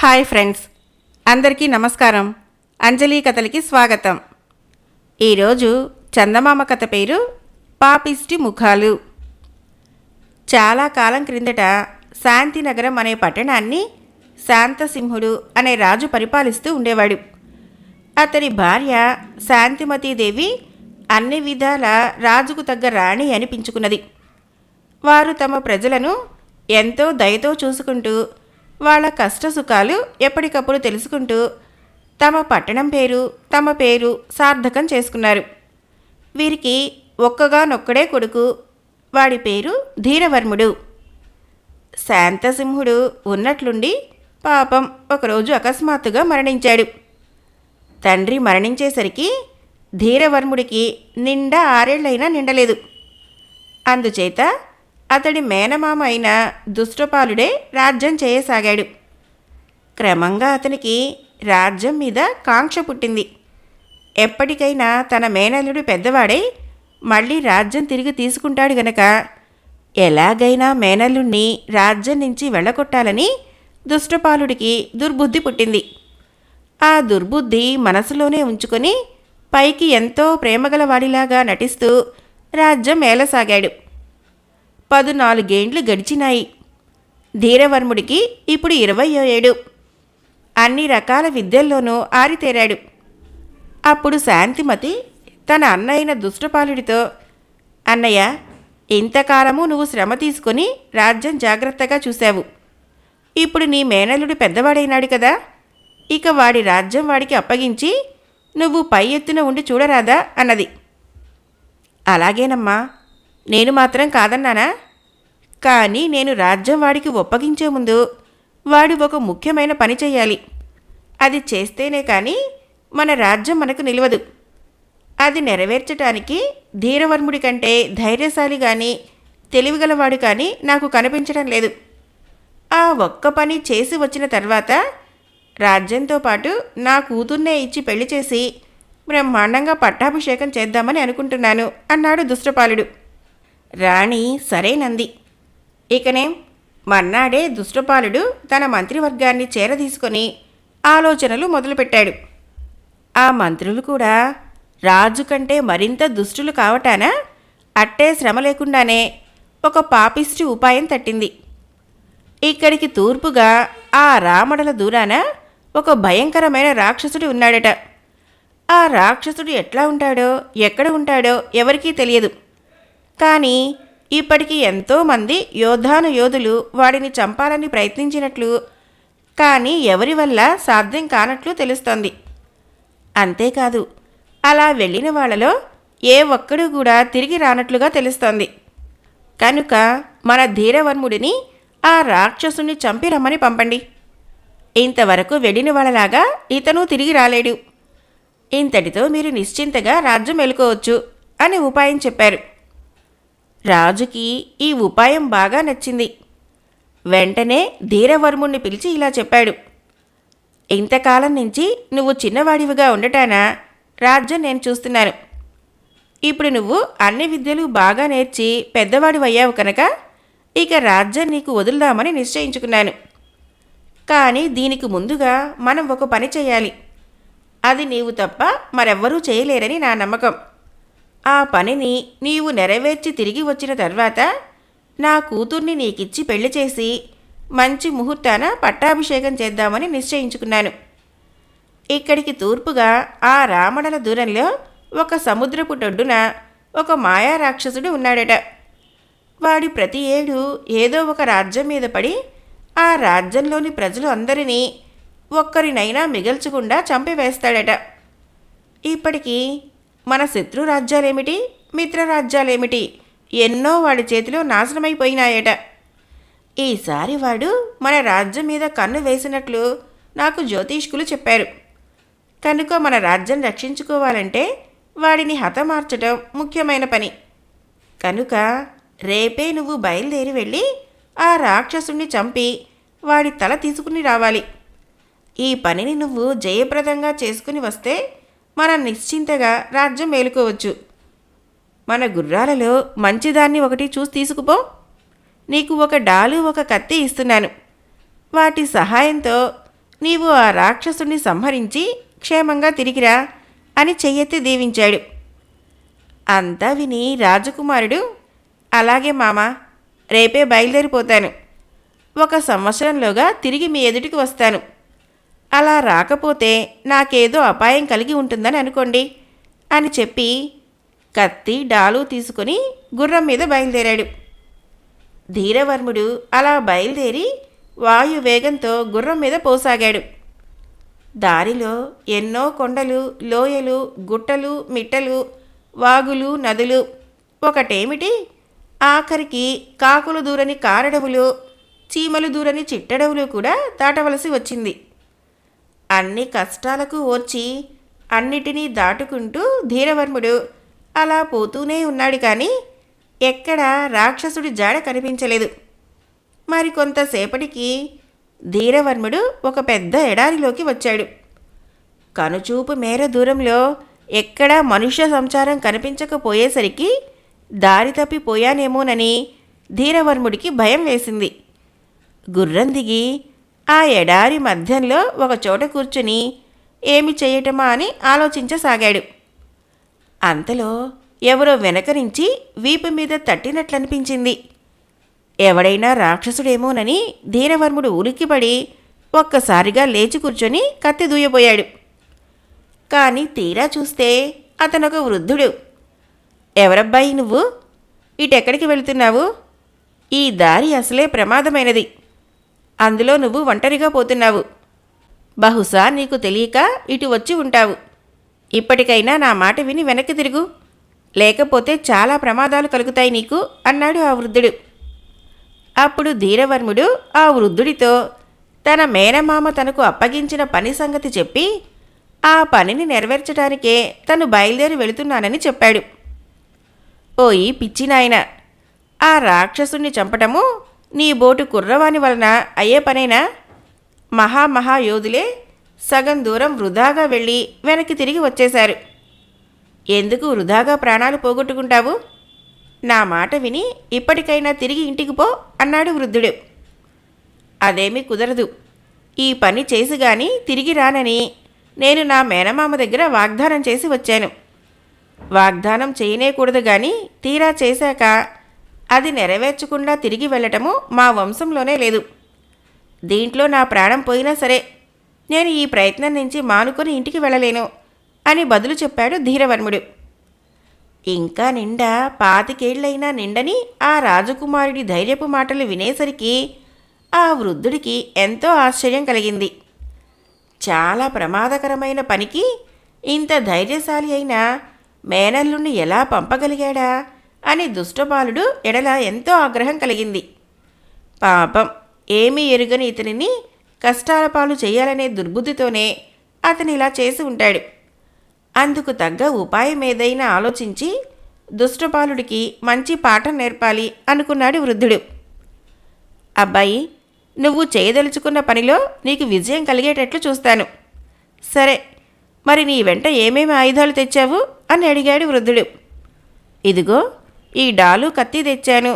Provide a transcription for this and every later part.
Hi friends, అందరికీ నమస్కారం. అంజలి కథలకి స్వాగతం. ఈరోజు చందమామ కథ పేరు పాపిష్టి ముఖాలు. చాలా కాలం క్రిందట శాంతినగరం అనే పట్టణాన్ని శాంతసింహుడు అనే రాజు పరిపాలిస్తూ ఉండేవాడు. అతని భార్య శాంతిమతీదేవి అన్ని విధాల రాజుకు తగ్గ రాణి అనిపించుకున్నది. వారు తమ ప్రజలను ఎంతో దయతో చూసుకుంటూ వాళ్ళ కష్టసుఖాలు ఎప్పటికప్పుడు తెలుసుకుంటూ తమ పట్టణం పేరు, తమ పేరు సార్థకం చేసుకున్నారు. వీరికి ఒక్కగానొక్కడే కొడుకు. వాడి పేరు ధీరవర్ముడు. శాంతసింహుడు ఉన్నట్లుండి పాపం ఒకరోజు అకస్మాత్తుగా మరణించాడు. తండ్రి మరణించేసరికి ధీరవర్ముడికి నిండా 6 ఏళ్లైనా నిండలేదు. అందుచేత అతడి మేనమామ అయిన దుష్టపాలుడే రాజ్యం చేయసాగాడు. క్రమంగా అతనికి రాజ్యం మీద కాంక్ష పుట్టింది. ఎప్పటికైనా తన మేనల్లుడు పెద్దవాడై మళ్ళీ రాజ్యం తిరిగి తీసుకుంటాడు గనక ఎలాగైనా మేనల్లుణ్ణి రాజ్యం నుంచి వెళ్ళగొట్టాలని దుష్టపాలుడికి దుర్బుద్ధి పుట్టింది. ఆ దుర్బుద్ధి మనసులోనే ఉంచుకొని పైకి ఎంతో ప్రేమగలవాడిలాగా నటిస్తూ రాజ్యం ఏలసాగాడు. 14 ఏండ్లు గడిచినాయి. ధీరవర్ముడికి ఇప్పుడు 20వ ఏడు. అన్ని రకాల విద్యల్లోనూ ఆరితేరాడు. అప్పుడు శాంతిమతి తన అన్నయ్యన దుష్టపాలుడితో, అన్నయ్య, ఇంతకాలము నువ్వు శ్రమ తీసుకొని రాజ్యం జాగ్రత్తగా చూశావు. ఇప్పుడు నీ మేనల్లుడు పెద్దవాడైనాడు కదా, ఇక వాడి రాజ్యం వాడికి అప్పగించి నువ్వు పై ఎత్తున ఉండి చూడరాదా అన్నది. అలాగేనమ్మా, నేను మాత్రం కాదన్నానా? కానీ నేను రాజ్యం వాడికి ఒప్పగించే ముందు వాడు ఒక ముఖ్యమైన పని చెయ్యాలి. అది చేస్తేనే కానీ మన రాజ్యం మనకు నిలవదు. అది నెరవేర్చటానికి ధీరవర్ముడి కంటే ధైర్యశాలి కానీ తెలివిగలవాడు కానీ నాకు కనిపించడం లేదు. ఆ ఒక్క పని చేసి వచ్చిన తర్వాత రాజ్యంతో పాటు నా కూతుర్నే ఇచ్చి పెళ్లి చేసి బ్రహ్మాండంగా పట్టాభిషేకం చేద్దామని అనుకుంటున్నాను అన్నాడు దుష్టపాలుడు. రాణి సరేనంది. ఇకనే మర్నాడే దుష్టపాలుడు తన మంత్రివర్గాన్ని చేరదీసుకొని ఆలోచనలు మొదలుపెట్టాడు. ఆ మంత్రులు కూడా రాజు కంటే మరింత దుష్టులు కావటాన అట్టే శ్రమ లేకుండానే ఒక పాపిష్టి ఉపాయం తట్టింది. ఇక్కడికి తూర్పుగా ఆ రామడల దూరాన ఒక భయంకరమైన రాక్షసుడు ఉన్నాడట. ఆ రాక్షసుడు ఎట్లా ఉంటాడో, ఎక్కడ ఉంటాడో ఎవరికీ తెలియదు. కానీ ఇప్పటికీ ఎంతోమంది యోధులు వాడిని చంపాలని ప్రయత్నించినట్లు, కానీ ఎవరి వల్ల సాధ్యం కానట్లు తెలుస్తోంది. అంతేకాదు, అలా వెళ్ళిన వాళ్ళలో ఏ ఒక్కడూ కూడా తిరిగి రానట్లుగా తెలుస్తోంది. కనుక మన ధీరవర్ముడిని ఆ రాక్షసుని చంపి రమ్మని పంపండి. ఇంతవరకు వెళ్ళిన వాళ్ళలాగా ఇతను తిరిగి రాలేడు. ఇంతటితో మీరు నిశ్చింతగా రాజ్యం వెళ్ళుకోవచ్చు అని ఉపాయం చెప్పారు. రాజుకి ఈ ఉపాయం బాగా నచ్చింది. వెంటనే ధీరవర్ముణ్ణి పిలిచి ఇలా చెప్పాడు. ఇంతకాలం నుంచి నువ్వు చిన్నవాడివిగా ఉండటానా రాజ్యం నేను చూస్తున్నాను. ఇప్పుడు నువ్వు అన్ని విద్యలు బాగా నేర్చి పెద్దవాడివయ్యావు కనుక ఇక రాజ్యం నీకు వదులుదామని నిశ్చయించుకున్నాను. కానీ దీనికి ముందుగా మనం ఒక పని చేయాలి. అది నీవు తప్ప మరెవ్వరూ చేయలేరని నా నమ్మకం. ఆ పనిని నీవు నెరవేర్చి తిరిగి వచ్చిన తర్వాత నా కూతుర్ని నీకిచ్చి పెళ్లి చేసి మంచి ముహూర్తాన పట్టాభిషేకం చేద్దామని నిశ్చయించుకున్నాను. ఇక్కడికి తూర్పుగా ఆ రామడల దూరంలో ఒక సముద్రపు ఒడ్డున ఒక మాయారాక్షసుడు ఉన్నాడట. వాడి ప్రతి ఏడు ఏదో ఒక రాజ్యం మీద పడి ఆ రాజ్యంలోని ప్రజలు అందరినీ ఒక్కరినైనా మిగల్చకుండా చంపివేస్తాడట. ఇప్పటికీ మన శత్రు రాజ్యాలేమిటి, మిత్రరాజ్యాలేమిటి ఎన్నో వాడి చేతిలో నాశనమైపోయినాయట. ఈసారి వాడు మన రాజ్యం మీద కన్ను వేసినట్లు నాకు జ్యోతిష్కులు చెప్పారు. కనుక మన రాజ్యం రక్షించుకోవాలంటే వాడిని హతమార్చడం ముఖ్యమైన పని. కనుక రేపే నువ్వు బయలుదేరి వెళ్ళి ఆ రాక్షసుణ్ణి చంపి వాడి తల తీసుకుని రావాలి. ఈ పనిని నువ్వు జయప్రదంగా చేసుకుని వస్తే మనం నిశ్చింతగా రాజ్యం మేలుకోవచ్చు. మన గుర్రాలలో మంచిదాన్ని ఒకటి చూసి తీసుకుపో. నీకు ఒక డాలు ఒక కత్తి ఇస్తున్నాను. వాటి సహాయంతో నీవు ఆ రాక్షసుని సంహరించి క్షేమంగా తిరిగిరా అని చెయ్యెత్తి దీవించాడు. అంతా విని రాజకుమారుడు, అలాగే మామ, రేపే బయలుదేరిపోతాను. 1 సంవత్సరంలోగా తిరిగి మీ ఎదుటికి వస్తాను. అలా రాకపోతే నాకేదో అపాయం కలిగి ఉంటుందని అనుకోండి అని చెప్పి కత్తి డాలు తీసుకుని గుర్రం మీద బయలుదేరాడు. ధీరవర్ముడు అలా బయలుదేరి వాయువేగంతో గుర్రం మీద పోసాగాడు. దారిలో ఎన్నో కొండలు, లోయలు, గుట్టలు, మిట్టలు, వాగులు, నదులు, ఒకటేమిటి ఆఖరికి కాకులు దూరని కారడవులు, చీమలు దూరని చిట్టడవులు కూడా దాటవలసి వచ్చింది. అన్ని కష్టాలకు ఓర్చి అన్నిటినీ దాటుకుంటూ ధీరవర్ముడు అలా పోతూనే ఉన్నాడు. కానీ ఎక్కడా రాక్షసుడి జాడ కనిపించలేదు. మరికొంతసేపటికి ధీరవర్ముడు ఒక పెద్ద ఎడారిలోకి వచ్చాడు. కనుచూపు మేర దూరంలో ఎక్కడా మనుష్య సంచారం కనిపించకపోయేసరికి దారి తప్పిపోయానేమోనని ధీరవర్ముడికి భయం వేసింది. గుర్రం దిగి ఆ ఎడారి మధ్యంలో ఒకచోట కూర్చుని ఏమి చేయటమా అని ఆలోచించసాగాడు. అంతలో ఎవరో వెనక నుంచి వీపు మీద తట్టినట్లనిపించింది. ఎవడైనా రాక్షసుడేమోనని ధీరవర్ముడు ఉలిక్కిపడి ఒక్కసారిగా లేచి కూర్చొని కత్తి దూయబోయాడు. కానీ తీరా చూస్తే అతనొక వృద్ధుడు. ఎవరబ్బాయి నువ్వు? ఇటెక్కడికి వెళుతున్నావు? ఈ దారి అసలే ప్రమాదమైనది. అందులో నువ్వు ఒంటరిగా పోతున్నావు. బహుశా నీకు తెలియక ఇటు వచ్చి ఉంటావు. ఇప్పటికైనా నా మాట విని వెనక్కి తిరుగు, లేకపోతే చాలా ప్రమాదాలు కలుగుతాయి నీకు అన్నాడు ఆ వృద్ధుడు. అప్పుడు ధీరవర్ముడు ఆ వృద్ధుడితో తన మేనమామ తనకు అప్పగించిన పని సంగతి చెప్పి ఆ పనిని నెరవేర్చడానికే తను బయలుదేరి వెళుతున్నానని చెప్పాడు. ఓయి పిచ్చినాయన, ఆ రాక్షసుణ్ణి చంపటము నీ బోటు కుర్రవాని వలన అయ్యే పనేనా? మహాయోధులే సగం దూరం వృధాగా వెళ్ళి వెనక్కి తిరిగి వచ్చేశారు. ఎందుకు వృధాగా ప్రాణాలు పోగొట్టుకుంటావు? నా మాట విని ఇప్పటికైనా తిరిగి ఇంటికి పో అన్నాడు వృద్ధుడు. అదేమీ కుదరదు. ఈ పని చేసి గాని తిరిగి రానని నేను నా మేనమామ దగ్గర వాగ్దానం చేసి వచ్చాను. వాగ్దానం చేయనేకూడదు గాని తీరా చేశాక అది నెరవేర్చకుండా తిరిగి వెళ్ళటము మా వంశంలోనే లేదు. దీంట్లో నా ప్రాణం పోయినా సరే నేను ఈ ప్రయత్నం నుంచి మానుకొని ఇంటికి వెళ్ళలేను అని బదులు చెప్పాడు ధీరవర్ముడు. ఇంకా నిండా 25 ఏళ్లైనా నిండని ఆ రాజకుమారుడి ధైర్యపు మాటలు వినేసరికి ఆ వృద్ధుడికి ఎంతో ఆశ్చర్యం కలిగింది. చాలా ప్రమాదకరమైన పనికి ఇంత ధైర్యశాలి అయిన మేనల్లుణ్ణి ఎలా పంపగలిగాడా అని దుష్టబాలుడు ఎడల ఎంతో ఆగ్రహం కలిగింది. పాపం, ఏమీ ఎరుగని ఇతనిని కష్టాల పాలు చేయాలనే దుర్బుద్ధితోనే అతను ఇలా చేసి ఉంటాడు. అందుకు తగ్గ ఉపాయం ఏదైనా ఆలోచించి దుష్టబాలుడికి మంచి పాఠం నేర్పాలి అనుకున్నాడు వృద్ధుడు. అబ్బాయి, నువ్వు చేయదలుచుకున్న పనిలో నీకు విజయం కలిగేటట్లు చూస్తాను. సరే, మరి నీ వెంట ఏమేమి ఆయుధాలు తెచ్చావు అని అడిగాడు వృద్ధుడు. ఇదిగో ఈ డాలు, కత్తి తెచ్చాను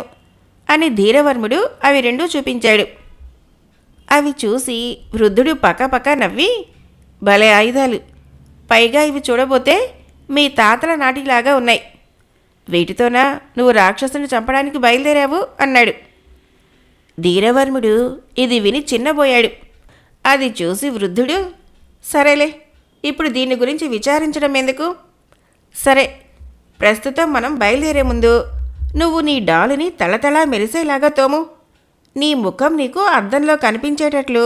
అని ధీరవర్ముడు అవి రెండూ చూపించాడు. అవి చూసి వృద్ధుడు పకపక నవ్వి, భలే ఆయుధాలు, పైగా ఇవి చూడబోతే మీ తాతల నాటిలాగా ఉన్నాయి. వీటితోనా నువ్వు రాక్షసుని చంపడానికి బయలుదేరావు అన్నాడు. ధీరవర్ముడు ఇది విని చిన్నబోయాడు. అది చూసి వృద్ధుడు, సరేలే, ఇప్పుడు దీని గురించి విచారించడం ఎందుకు? సరే, ప్రస్తుతం మనం బయలుదేరే ముందు నువ్వు నీ డాలుని తళతళా మెరిసేలాగా తోము. నీ ముఖం నీకు అద్దంలో కనిపించేటట్లు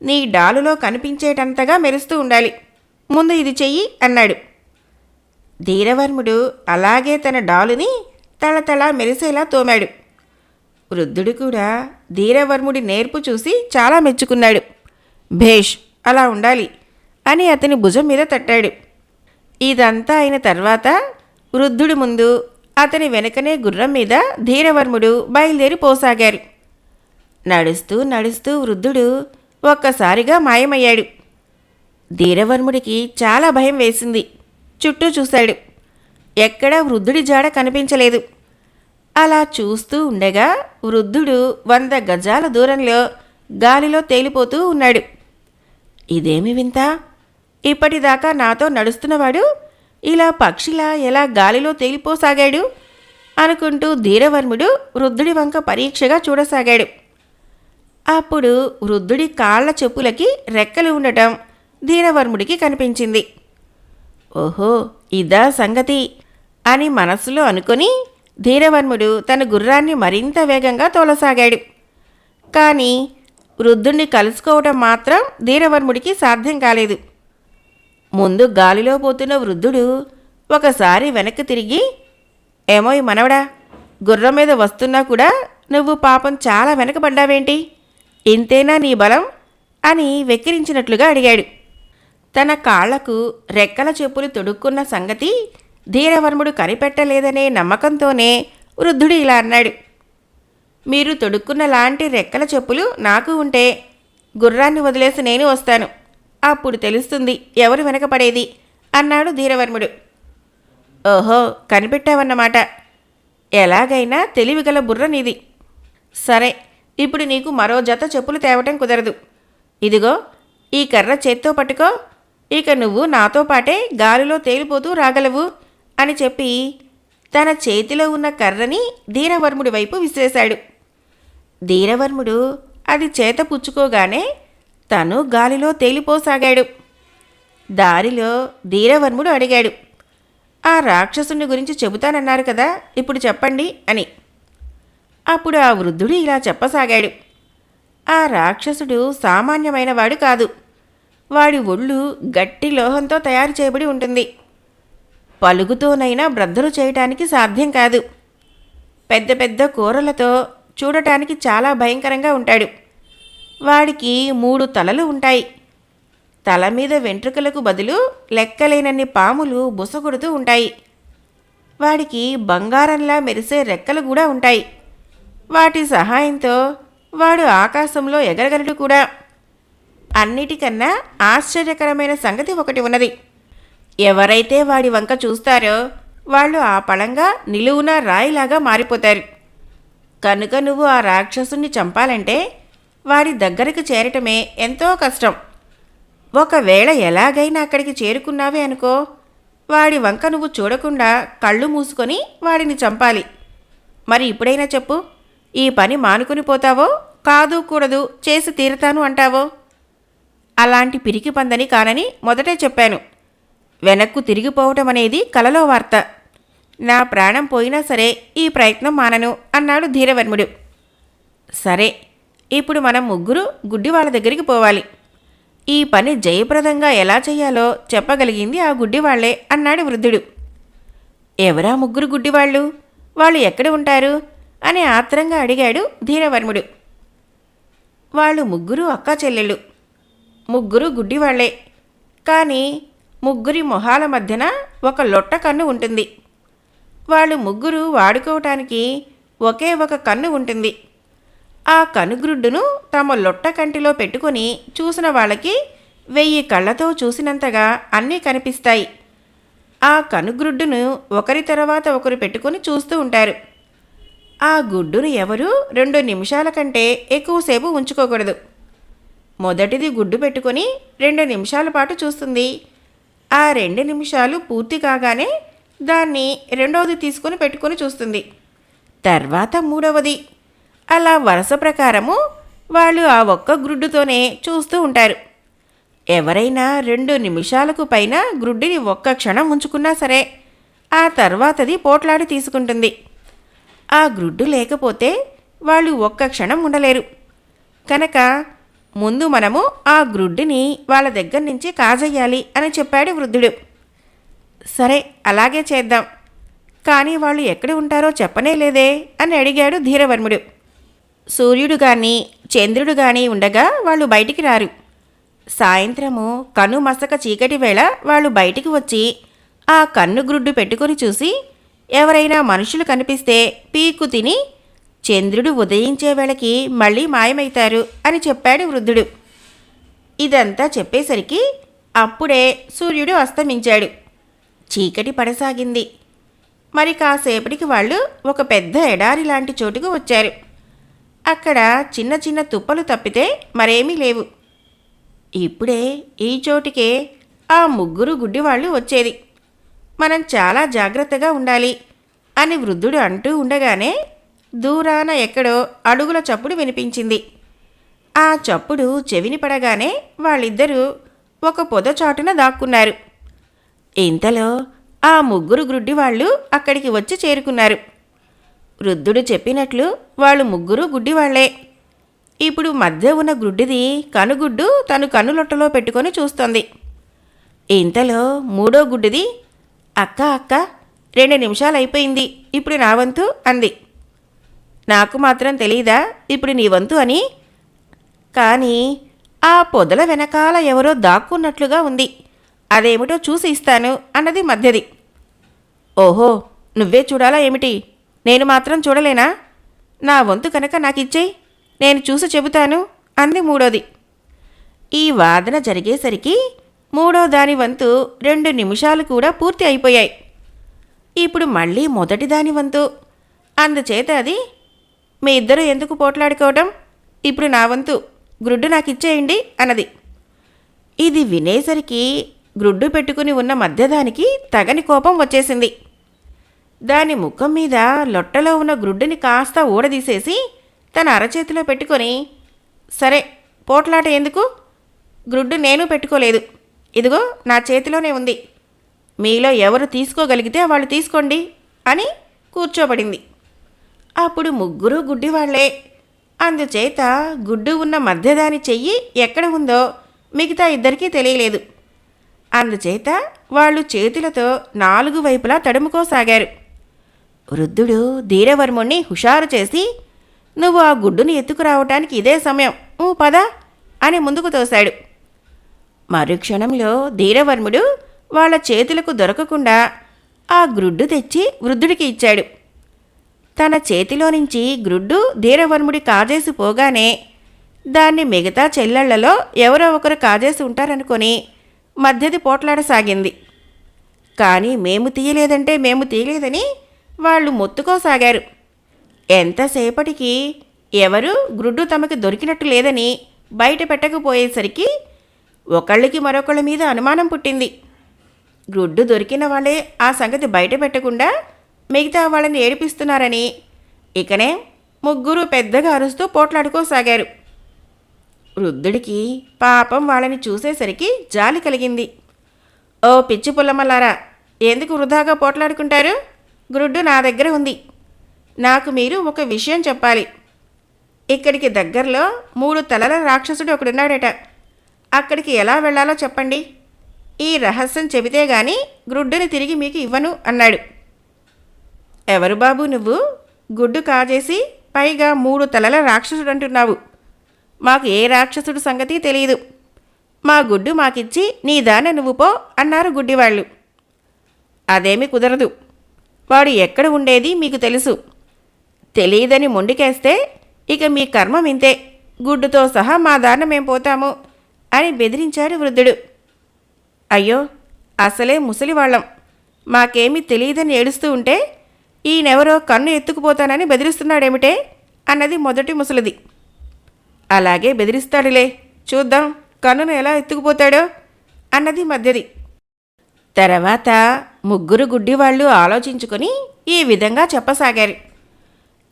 నీ డాలులో కనిపించేటంతగా మెరుస్తూ ఉండాలి. ముందు ఇది చెయ్యి అన్నాడు. ధీరవర్ముడు అలాగే తన డాలుని తళతళా మెరిసేలా తోమాడు. వృద్ధుడు కూడా ధీరవర్ముడి నేర్పు చూసి చాలా మెచ్చుకున్నాడు. భేష్, అలా ఉండాలి అని అతని భుజం మీద తట్టాడు. ఇదంతా అయిన తర్వాత వృద్ధుడి ముందు అతని వెనకనే గుర్రం మీద ధీరవర్ముడు బయలుదేరి పోసాగారు. నడుస్తూ నడుస్తూ వృద్ధుడు ఒక్కసారిగా మాయమయ్యాడు. ధీరవర్ముడికి చాలా భయం వేసింది. చుట్టూ చూశాడు. ఎక్కడా వృద్ధుడి జాడ కనిపించలేదు. అలా చూస్తూ ఉండగా వృద్ధుడు 100 గజాల దూరంలో గాలిలో తేలిపోతూ ఉన్నాడు. ఇదేమి వింత, ఇప్పటిదాకా నాతో నడుస్తున్నవాడు ఇలా పక్షిలా ఎలా గాలిలో తేలిపోసాగాడు అనుకుంటూ ధీరవర్ముడు వృద్ధుడి వంక పరీక్షగా చూడసాగాడు. అప్పుడు వృద్ధుడి కాళ్ల చెప్పులకి రెక్కలు ఉండటం ధీరవర్ముడికి కనిపించింది. ఓహో, ఇదా సంగతి అని మనస్సులో అనుకొని ధీరవర్ముడు తన గుర్రాన్ని మరింత వేగంగా తోలసాగాడు. కానీ వృద్ధుణ్ణి కలుసుకోవటం మాత్రం ధీరవర్ముడికి సాధ్యం కాలేదు. ముందు గాలిలో పోతున్న వృద్ధుడు ఒకసారి వెనక్కి తిరిగి, ఏమోయ్ మనవడా, గుర్రం మీద వస్తున్నా కూడా నువ్వు పాపం చాలా వెనకబడ్డావేంటి? ఇంతేనా నీ బలం అని వెక్కిరించినట్లుగా అడిగాడు. తన కాళ్లకు రెక్కల చెప్పులు తొడుక్కున్న సంగతి ధీరవర్ముడు కనిపెట్టలేదనే నమ్మకంతోనే వృద్ధుడు ఇలా అన్నాడు. మీరు తొడుక్కున్న లాంటి రెక్కల చెప్పులు నాకు ఉంటే గుర్రాన్ని వదిలేసి నేను వస్తాను, అప్పుడు తెలుస్తుంది ఎవరు వెనకపడేది అన్నాడు ధీరవర్ముడు. ఓహో, కనిపెట్టావన్నమాట. ఎలాగైనా తెలివిగల బుర్ర నీది. సరే, ఇప్పుడు నీకు మరో జత చెప్పులు తేవటం కుదరదు. ఇదిగో ఈ కర్ర చేత్తో పట్టుకో, ఇక నువ్వు నాతో పాటే గాలిలో తేలిపోతూ రాగలవు అని చెప్పి తన చేతిలో ఉన్న కర్రని ధీరవర్ముడి వైపు విసిరేశాడు. ధీరవర్ముడు అది చేత పుచ్చుకోగానే తను గాలిలో తేలిపోసాగాడు. దారిలో ధీరవర్ముడు అడిగాడు, ఆ రాక్షసుని గురించి చెబుతానన్నారు కదా, ఇప్పుడు చెప్పండి అని. అప్పుడు ఆ వృద్ధుడు ఇలా చెప్పసాగాడు. ఆ రాక్షసుడు సామాన్యమైనవాడు కాదు. వాడి ఒళ్ళు గట్టి లోహంతో తయారు చేయబడి ఉంటుంది. పలుగుతోనైనా బ్రద్దలు చేయటానికి సాధ్యం కాదు. పెద్ద పెద్ద కూరలతో చూడటానికి చాలా భయంకరంగా ఉంటాడు. వాడికి 3 తలలు ఉంటాయి. తల మీద వెంట్రుకలకు బదులు లెక్కలేనన్ని పాములు బుసగొడుతూ ఉంటాయి. వాడికి బంగారంలా మెరిసే రెక్కలు కూడా ఉంటాయి. వాటి సహాయంతో వాడు ఆకాశంలో ఎగరగలడు కూడా. అన్నిటికన్నా ఆశ్చర్యకరమైన సంగతి ఒకటి ఉన్నది. ఎవరైతే వాడి వంక చూస్తారో వాళ్ళు ఆ పళంగా నిలువున రాయిలాగా మారిపోతారు. కనుక నువ్వు ఆ రాక్షసుని చంపాలంటే వాడి దగ్గరకు చేరటమే ఎంతో కష్టం. ఒకవేళ ఎలాగైనా అక్కడికి చేరుకున్నావే అనుకో, వాడి వంక నువ్వు చూడకుండా కళ్ళు మూసుకొని వాడిని చంపాలి. మరి ఇప్పుడైనా చెప్పు, ఈ పని మానుకుని పోతావో కాదు కూడదు చేసి తీరుతాను అంటావో? అలాంటి పిరికి పందని కానని మొదటే చెప్పాను. వెనక్కు తిరిగిపోవటం అనేది కలలో వార్త. నా ప్రాణం పోయినా సరే ఈ ప్రయత్నం మానను అన్నాడు ధీరవర్ముడు. సరే, ఇప్పుడు మనం ముగ్గురు గుడ్డివాళ్ళ దగ్గరికి పోవాలి. ఈ పని జయప్రదంగా ఎలా చెయ్యాలో చెప్పగలిగింది ఆ గుడ్డివాళ్లే అన్నాడు వృద్ధుడు. ఎవరా ముగ్గురు గుడ్డివాళ్ళు? వాళ్ళు ఎక్కడ ఉంటారు అని ఆత్రంగా అడిగాడు ధీరవర్ముడు. వాళ్ళు ముగ్గురు అక్కా చెల్లెళ్ళు. ముగ్గురు గుడ్డివాళ్లే. కానీ ముగ్గురి మొహాల మధ్యన ఒక లొట్ట కన్ను ఉంటుంది. వాళ్ళు ముగ్గురు వాడుకోవటానికి ఒకే ఒక కన్ను ఉంటుంది. ఆ కనుగ్రుడ్డును తమ లొట్ట కంటిలో పెట్టుకొని చూసిన వాళ్ళకి 1000 కళ్ళతో చూసినంతగా అన్నీ కనిపిస్తాయి. ఆ కనుగ్రుడ్డును ఒకరి తర్వాత ఒకరు పెట్టుకొని చూస్తూ ఉంటారు. ఆ గుడ్డును ఎవరూ 2 నిమిషాల కంటే ఎక్కువసేపు ఉంచుకోకూడదు. మొదటిది గుడ్డు పెట్టుకొని 2 నిమిషాల పాటు చూస్తుంది. ఆ 2 నిమిషాలు పూర్తి కాగానే దాన్ని రెండవది తీసుకొని పెట్టుకొని చూస్తుంది. తర్వాత మూడవది. అలా వరుస ప్రకారము వాళ్ళు ఆ ఒక్క గ్రుడ్డుతోనే చూస్తూ ఉంటారు. ఎవరైనా 2 నిమిషాలకు పైన గ్రుడ్డిని ఒక్క క్షణం ఉంచుకున్నా సరే ఆ తర్వాతది పోట్లాడి తీసుకుంటుంది. ఆ గ్రుడ్డు లేకపోతే వాళ్ళు ఒక్క క్షణం ఉండలేరు. కనుక ముందు మనము ఆ గ్రుడ్డిని వాళ్ళ దగ్గర నుంచి కాజేయాలి అని చెప్పాడు వృద్ధుడు. సరే, అలాగే చేద్దాం. కానీ వాళ్ళు ఎక్కడ ఉంటారో చెప్పనే లేదే అని అడిగాడు ధీరవర్ముడు. సూర్యుడు గాని చంద్రుడు గాని ఉండగా వాళ్ళు బయటికి రారు. సాయంత్రము కనుమసక చీకటి వేళ వాళ్ళు బయటికి వచ్చి ఆ కన్నుగ్రుడ్డు పెట్టుకొని చూసి ఎవరైనా మనుషులు కనిపిస్తే పీక్కు తిని చంద్రుడు ఉదయించే వేళకి మళ్ళీ మాయమైతారు అని చెప్పాడు వృద్ధుడు. ఇదంతా చెప్పేసరికి అప్పుడే సూర్యుడు అస్తమించాడు. చీకటి పడసాగింది. మరి కాసేపటికి వాళ్ళు ఒక పెద్ద ఎడారి లాంటి చోటుకు వచ్చారు. అక్కడ చిన్న చిన్న తుప్పలు తప్పితే మరేమీ లేవు. ఇప్పుడే ఈ చోటికే ఆ ముగ్గురు గుడ్డివాళ్ళు వచ్చేది. మనం చాలా జాగ్రత్తగా ఉండాలి అని వృద్ధుడు అంటూ ఉండగానే దూరాన ఎక్కడో అడుగుల చప్పుడు వినిపించింది. ఆ చప్పుడు చెవిని పడగానే వాళ్ళిద్దరూ ఒక పొదచాటున దాక్కున్నారు. ఇంతలో ఆ ముగ్గురు గుడ్డివాళ్ళు అక్కడికి వచ్చి చేరుకున్నారు. వృద్ధుడు చెప్పినట్లు వాళ్ళు ముగ్గురు గుడ్డివాళ్లే. ఇప్పుడు మధ్య ఉన్న గుడ్డిది కనుగుడ్డు తను కన్నులొట్టలో పెట్టుకొని చూస్తోంది. ఇంతలో మూడో గుడ్డిది, అక్క అక్క 2 నిమిషాలైపోయింది, ఇప్పుడు నా వంతు అంది. నాకు మాత్రం తెలీదా ఇప్పుడు నీ వంతు అని? కానీ ఆ పొదల వెనకాల ఎవరో దాక్కున్నట్లుగా ఉంది, అదేమిటో చూసి ఇస్తాను అన్నది మధ్యది. ఓహో, నువ్వే చూడాలా ఏమిటి? నేను మాత్రం చూడలేనా? నా వంతు కనుక నాకిచ్చేయి, నేను చూసి చెబుతాను అంది మూడోది. ఈ వాదన జరిగేసరికి మూడో దాని వంతు 2 నిమిషాలు కూడా పూర్తి అయిపోయాయి. ఇప్పుడు మళ్ళీ మొదటి దాని వంతు. అందుచేత అది, మీ ఇద్దరూ ఎందుకు పోట్లాడుకోవటం, ఇప్పుడు నా వంతు, గ్రుడ్డు నాకిచ్చేయండి అన్నది. ఇది వినేసరికి గ్రుడ్డు పెట్టుకుని ఉన్న మధ్యదానికి తగని కోపం వచ్చేసింది. దాని ముఖం మీద లొట్టలో ఉన్న గ్రుడ్డుని కాస్త ఊడదీసేసి తన అరచేతిలో పెట్టుకొని, సరే పోట్లాట ఎందుకు, గ్రుడ్డు నేను పెట్టుకోలేదు, ఇదిగో నా చేతిలోనే ఉంది, మీలో ఎవరు తీసుకోగలిగితే వాళ్ళు తీసుకోండి అని కూర్చోబడింది. అప్పుడు ముగ్గురు గుడ్డివాళ్లే. అందుచేత గుడ్డు ఉన్న మధ్యదాని చెయ్యి ఎక్కడ ఉందో మిగతా ఇద్దరికీ తెలియలేదు. అందుచేత వాళ్ళు చేతులతో 4 వైపులా తడుముకోసాగారు. వృద్ధుడు ధీరవర్ముణ్ణి హుషారు చేసి, నువ్వు ఆ గుడ్డుని ఎత్తుకురావటానికి ఇదే సమయం, పద అని ముందుకు తోశాడు. మరుక్షణంలో ధీరవర్ముడు వాళ్ళ చేతులకు దొరకకుండా ఆ గ్రుడ్డు తెచ్చి వృద్ధుడికి ఇచ్చాడు. తన చేతిలో నుంచి గ్రుడ్డు ధీరవర్ముడి కాజేసి పోగానే దాన్ని మిగతా చెల్లెళ్లలో ఎవరో ఒకరు కాజేసి ఉంటారనుకొని మధ్యది పోట్లాడసాగింది. కానీ మేము తీయలేదని వాళ్ళు మొత్తుకోసాగారు. ఎంతసేపటికి ఎవరు గ్రుడ్డు తమకు దొరికినట్టు లేదని బయట పెట్టకపోయేసరికి ఒకళ్ళకి మరొకళ్ళ మీద అనుమానం పుట్టింది. గ్రుడ్డు దొరికిన వాళ్ళే ఆ సంగతి బయట పెట్టకుండా మిగతా వాళ్ళని ఏడిపిస్తున్నారని ఇకనే ముగ్గురు పెద్దగా అరుస్తూ పోట్లాడుకోసాగారు. వృద్ధుడికి పాపం వాళ్ళని చూసేసరికి జాలి కలిగింది. ఓ పిచ్చి పుల్లమ్మలారా, ఎందుకు వృధాగా పోట్లాడుకుంటారు? గ్రుడ్డు నా దగ్గర ఉంది. నాకు మీరు ఒక విషయం చెప్పాలి. ఇక్కడికి దగ్గరలో 3 తలల రాక్షసుడు ఒకడున్నాడట. అక్కడికి ఎలా వెళ్ళాలో చెప్పండి. ఈ రహస్యం చెబితే గాని గ్రుడ్డుని తిరిగి మీకు ఇవ్వను అన్నాడు. ఎవరు బాబు నువ్వు? గుడ్డు కాజేసి పైగా 3 తలల రాక్షసుడు అంటున్నావు. మాకు ఏ రాక్షసుడు సంగతి తెలియదు. మా గుడ్డు మాకిచ్చి నీ దాన నువ్వు పో అన్నారు గుడ్డివాళ్ళు. అదేమీ కుదరదు. వాడు ఎక్కడ ఉండేది మీకు తెలుసు. తెలియదని మొండికేస్తే ఇక మీ కర్మం ఇంతే, గుడ్డుతో సహా మా దాన మేం పోతాము అని బెదిరించాడు వృద్ధుడు. అయ్యో, అసలే ముసలివాళ్ళం, మాకేమీ తెలియదని ఏడుస్తూ ఉంటే ఈయనెవరో కన్ను ఎత్తుకుపోతానని బెదిరిస్తున్నాడేమిటే అన్నది మొదటి ముసలిది. అలాగే బెదిరిస్తాడులే, చూద్దాం కన్నును ఎలా ఎత్తుకుపోతాడో అన్నది మధ్యది. తర్వాత ముగ్గురు గుడ్డివాళ్ళు ఆలోచించుకొని ఈ విధంగా చెప్పసాగారు.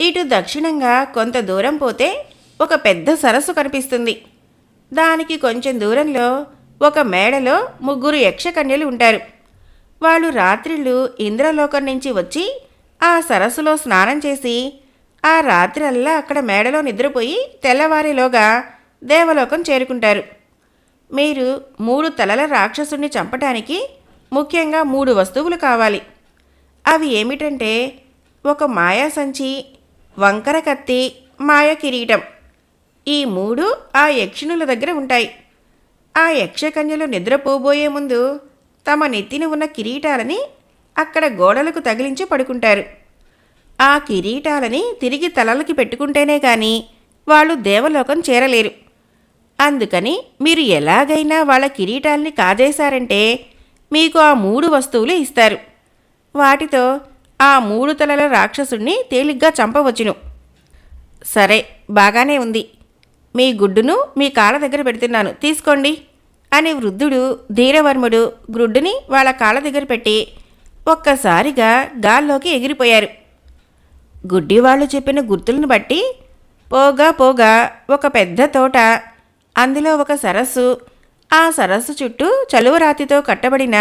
ఇటు దక్షిణంగా కొంత దూరం పోతే ఒక పెద్ద సరస్సు కనిపిస్తుంది. దానికి కొంచెం దూరంలో ఒక మేడలో 3 యక్షకన్యలు ఉంటారు. వాళ్ళు రాత్రిళ్ళు ఇంద్రలోకం నుంచి వచ్చి ఆ సరస్సులో స్నానం చేసి ఆ రాత్రల్లా అక్కడ మేడలో నిద్రపోయి తెల్లవారిలోగా దేవలోకం చేరుకుంటారు. మీరు 3 తలల రాక్షసుని చంపటానికి ముఖ్యంగా 3 వస్తువులు కావాలి. అవి ఏమిటంటే ఒక మాయా సంచి, వంకర కత్తి, మాయ కిరీటం. ఈ 3 ఆ యక్షిణుల దగ్గర ఉంటాయి. ఆ యక్షకన్యలు నిద్రపోబోయే ముందు తమ నెత్తిన ఉన్న కిరీటాలని అక్కడ గోడలకు తగిలించి పడుకుంటారు. ఆ కిరీటాలని తిరిగి తలలకి పెట్టుకుంటేనే కానీ వాళ్ళు దేవలోకం చేరలేరు. అందుకని మీరు ఎలాగైనా వాళ్ళ కిరీటాల్ని కాజేశారంటే మీకు ఆ 3 వస్తువులు ఇస్తారు. వాటితో ఆ 3 తలల రాక్షసుణ్ణి తేలిగ్గా చంపవచ్చును. సరే, బాగానే ఉంది. మీ గుడ్డును మీ కాళ్ళ దగ్గర పెడుతున్నాను, తీసుకోండి అని వృద్ధుడు ధీరవర్ముడు గ్రుడ్డుని వాళ్ళ కాళ్ళ దగ్గర పెట్టి ఒక్కసారిగా గాల్లోకి ఎగిరిపోయారు. గుడ్డివాళ్లు చెప్పిన గుర్తులను బట్టి పోగా పోగా ఒక పెద్ద తోట, అందులో ఒక సరస్సు, ఆ సరస్సు చుట్టూ చలువరాతితో కట్టబడిన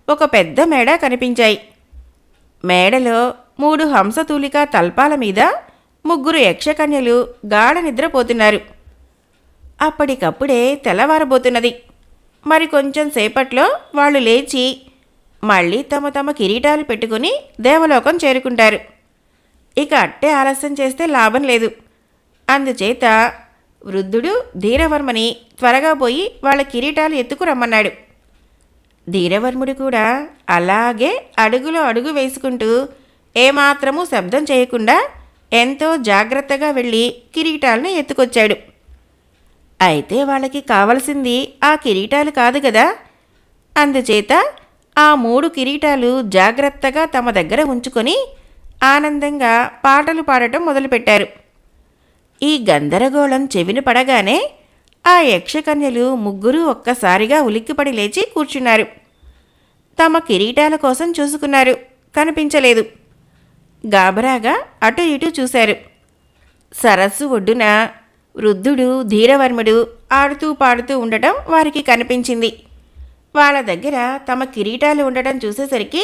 ఒక పెద్ద మేడ కనిపించాయి. మేడలో 3 హంసతూలికా తల్పాల మీద 3 యక్షకన్యలు గాఢ నిద్రపోతున్నారు. అప్పటికప్పుడే తెల్లవారబోతున్నది. మరి కొంచెం సేపట్లో వాళ్ళు లేచి మళ్ళీ తమ తమ కిరీటాలు పెట్టుకుని దేవలోకం చేరుకుంటారు. ఇక అట్టే ఆలస్యం చేస్తే లాభం లేదు. అందుచేత వృద్ధుడు ధీరవర్మని త్వరగా పోయి వాళ్ళ కిరీటాలు ఎత్తుకురమ్మన్నాడు. ధీరవర్ముడు కూడా అలాగే అడుగులో అడుగు వేసుకుంటూ ఏమాత్రమూ శబ్దం చేయకుండా ఎంతో జాగ్రత్తగా వెళ్ళి కిరీటాలను ఎత్తుకొచ్చాడు. అయితే వాళ్ళకి కావలసింది ఆ కిరీటాలు కాదు కదా. అందుచేత ఆ 3 కిరీటాలు జాగ్రత్తగా తమ దగ్గర ఉంచుకొని ఆనందంగా పాటలు పాడటం మొదలుపెట్టారు. ఈ గందరగోళం చెవిన పడగానే ఆ యక్షకన్యలు 3 ఒక్కసారిగా ఉలిక్కిపడి లేచి కూర్చున్నారు. తమ కిరీటాల కోసం చూసుకున్నారు, కనిపించలేదు. గాబరాగా అటు ఇటు చూశారు. సరస్సు ఒడ్డున వృద్ధుడు ధీరవర్ముడు ఆడుతూ పాడుతూ ఉండటం వారికి కనిపించింది. వాళ్ళ దగ్గర తమ కిరీటాలు ఉండటం చూసేసరికి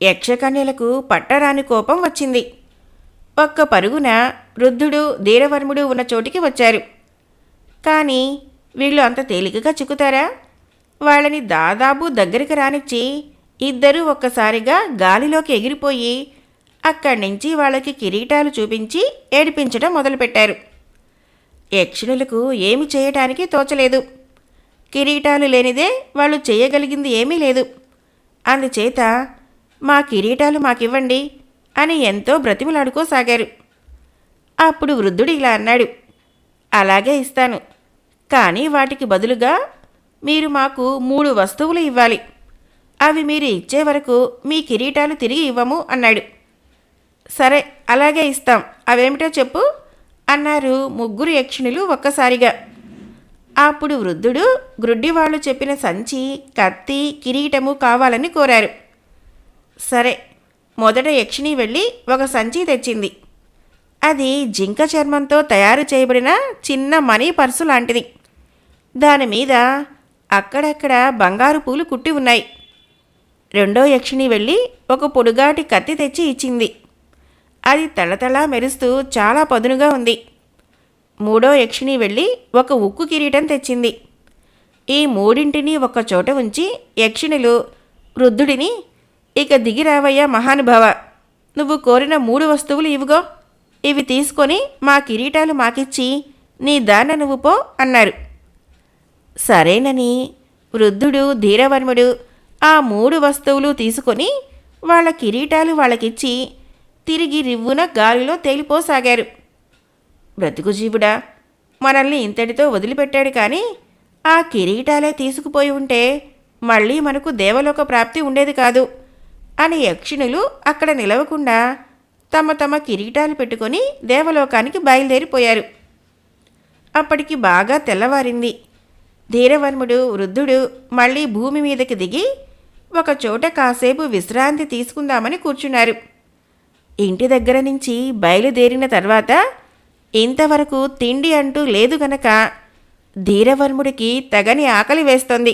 యక్షకన్యలకు పట్టరాని కోపం వచ్చింది. ఒక్క పరుగున వృద్ధుడు ధీరవర్ముడు ఉన్న చోటికి వచ్చారు. కానీ వీళ్ళు అంత తేలికగా చిక్కుతారా? వాళ్ళని దాదాపు దగ్గరికి రానిచ్చి ఇద్దరూ ఒక్కసారిగా గాలిలోకి ఎగిరిపోయి అక్కడి నుంచి వాళ్ళకి కిరీటాలు చూపించి ఏడిపించడం మొదలుపెట్టారు. యక్షునులకు ఏమి చేయటానికి తోచలేదు. కిరీటాలు లేనిదే వాళ్ళు చేయగలిగింది ఏమీ లేదు. అందుచేత మా కిరీటాలు మాకివ్వండి అని ఎంతో బ్రతిమలాడుకోసాగారు. అప్పుడు వృద్ధుడు ఇలా అన్నాడు, అలాగే ఇస్తాను, కానీ వాటికి బదులుగా మీరు మాకు 3 వస్తువులు ఇవ్వాలి. అవి మీరు ఇచ్చే వరకు మీ కిరీటాలు తిరిగి ఇవ్వము అన్నాడు. సరే, అలాగే ఇస్తాం, అవేమిటో చెప్పు అన్నారు 3 యక్షిణులు ఒక్కసారిగా. అప్పుడు వృద్ధుడు గ్రుడ్డివాళ్లు చెప్పిన సంచి, కత్తి, కిరీటము కావాలని కోరారు. సరే, మొదట యక్షిణి వెళ్ళి ఒక సంచి తెచ్చింది. అది జింక చర్మంతో తయారు చేయబడిన చిన్న మనీ పర్సు లాంటిది. దానిమీద అక్కడక్కడ బంగారు పూలు కుట్టి ఉన్నాయి. రెండో యక్షిణి వెళ్ళి ఒక పొడుగాటి కత్తి తెచ్చి ఇచ్చింది. అది తళతళా మెరుస్తూ చాలా పదునుగా ఉంది. మూడో యక్షిణి వెళ్ళి ఒక ఉక్కు కిరీటం తెచ్చింది. ఈ 3ంటిని ఒక చోట ఉంచి యక్షిణులు వృద్ధుడిని, ఇక దిగిరావయ్యా మహానుభావ, నువ్వు కోరిన 3 వస్తువులు ఇవిగో, ఇవి తీసుకొని మా కిరీటాలు మాకిచ్చి నీ దాన్న నువ్వు పో అన్నారు. సరేనని వృద్ధుడు ధీరవర్ముడు ఆ 3 వస్తువులు తీసుకొని వాళ్ళ కిరీటాలు వాళ్ళకిచ్చి తిరిగి రివ్వున గాలిలో తేలిపోసాగారు. బ్రతుకు జీవుడా, మనల్ని ఇంతటితో వదిలిపెట్టాడు, కానీ ఆ కిరీటాలే తీసుకుపోయి ఉంటే మళ్ళీ మనకు దేవలోక ప్రాప్తి ఉండేది కాదు అని యక్షిణులు అక్కడ నిలవకుండా తమ తమ కిరీటాలు పెట్టుకొని దేవలోకానికి బయలుదేరిపోయారు. అప్పటికి బాగా తెల్లవారింది. ధీరవర్ముడు వృద్ధుడు మళ్ళీ భూమి మీదకి దిగి ఒకచోట కాసేపు విశ్రాంతి తీసుకుందామని కూర్చున్నారు. ఇంటి దగ్గర నుంచి బయలుదేరిన తర్వాత ఇంతవరకు తిండి అంటూ లేదు గనక ధీరవర్ముడికి తగని ఆకలి వేస్తోంది.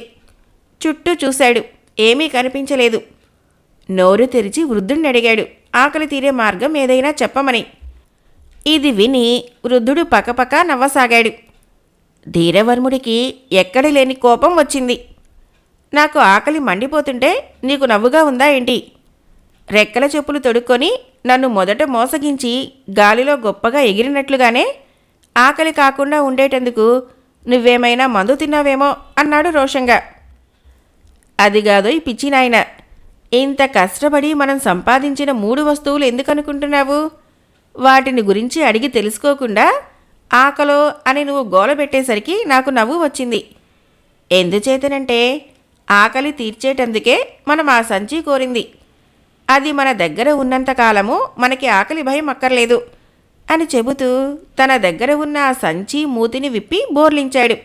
చుట్టూ చూశాడు, ఏమీ కనిపించలేదు. నోరు తెరిచి వృద్ధుడిని అడిగాడు ఆకలి తీరే మార్గం ఏదైనా చెప్పమని. ఇది విని వృద్ధుడు పకపక నవ్వసాగాడు. ధీరవర్ముడికి ఎక్కడ లేని కోపం వచ్చింది. నాకు ఆకలి మండిపోతుంటే నీకు నవ్వుగా ఉందా ఏంటి? రెక్కల చెప్పులు తొడుక్కొని నన్ను మొదట మోసగించి గాలిలో గొప్పగా ఎగిరినట్లుగానే ఆకలి కాకుండా ఉండేటందుకు నువ్వేమైనా మందు తిన్నావేమో అన్నాడు రోషంగా. అదిగాదో ఈ పిచ్చి నాయన, ఇంత కష్టపడి మనం సంపాదించిన 3 వస్తువులు ఎందుకనుకుంటున్నావు? వాటిని గురించి అడిగి తెలుసుకోకుండా ఆకలో అని నువ్వు గోలబెట్టేసరికి నాకు నవ్వు వచ్చింది. ఎందుచేతనంటే ఆకలి తీర్చేటందుకే మనం ఆ సంచి కోరింది. అది మన దగ్గర ఉన్నంతకాలము మనకి ఆకలి భయం అక్కర్లేదు అని చెబుతూ తన దగ్గర ఉన్న ఆ సంచి మూతిని విప్పి బోర్లించాడు.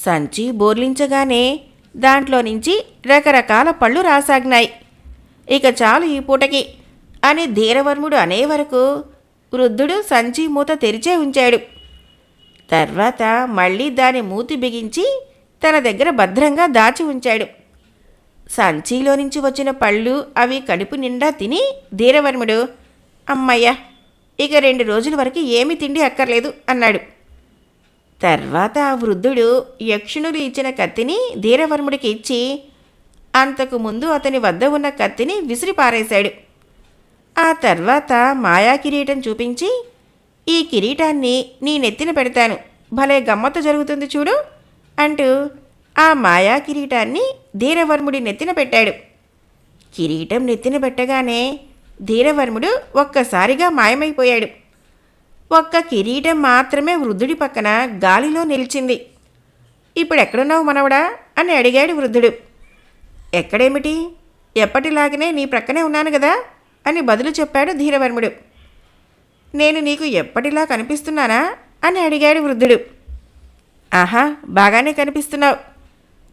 సంచి బోర్లించగానే దాంట్లో నుంచి రకరకాల పళ్ళు రాసాగినాయి. ఇక చాలు ఈ పూటకి అని ధీరవర్ముడు అనే వరకు వృద్ధుడు సంచి మూత తెరిచే ఉంచాడు. తర్వాత మళ్ళీ దాని మూతి బిగించి తన దగ్గర భద్రంగా దాచి ఉంచాడు. సంచిలో నుంచి వచ్చిన పళ్ళు అవి కడుపు నిండా తిని ధీరవర్ముడు, అమ్మయ్య, ఇక 2 రోజుల వరకు ఏమీ తిండి అక్కర్లేదు అన్నాడు. తర్వాత ఆ వృద్ధుడు యక్షుణులు ఇచ్చిన కత్తిని ధీరవర్ముడికి ఇచ్చి అంతకు ముందు అతని వద్ద ఉన్న కత్తిని విసిరి పారేశాడు. ఆ తర్వాత మాయా కిరీటం చూపించి, ఈ కిరీటాన్ని నీ నెత్తిన పెడతాను, భలే గమ్మత్తు జరుగుతుంది చూడు అంటూ ఆ మాయా కిరీటాన్ని ధీరవర్ముడి నెత్తిన పెట్టాడు. కిరీటం నెత్తిన పెట్టగానే ధీరవర్ముడు ఒక్కసారిగా మాయమైపోయాడు. ఒక్క కిరీటం మాత్రమే వృద్ధుడి పక్కన గాలిలో నిలిచింది. ఇప్పుడెక్కడున్నావు మనవడా అని అడిగాడు వృద్ధుడు. ఎక్కడేమిటి, ఎప్పటిలాగనే నీ ప్రక్కనే ఉన్నాను కదా అని బదులు చెప్పాడు ధీరవర్ముడు. నేను నీకు ఎప్పటిలా కనిపిస్తున్నానా అని అడిగాడు వృద్ధుడు. ఆహా, బాగానే కనిపిస్తున్నావు,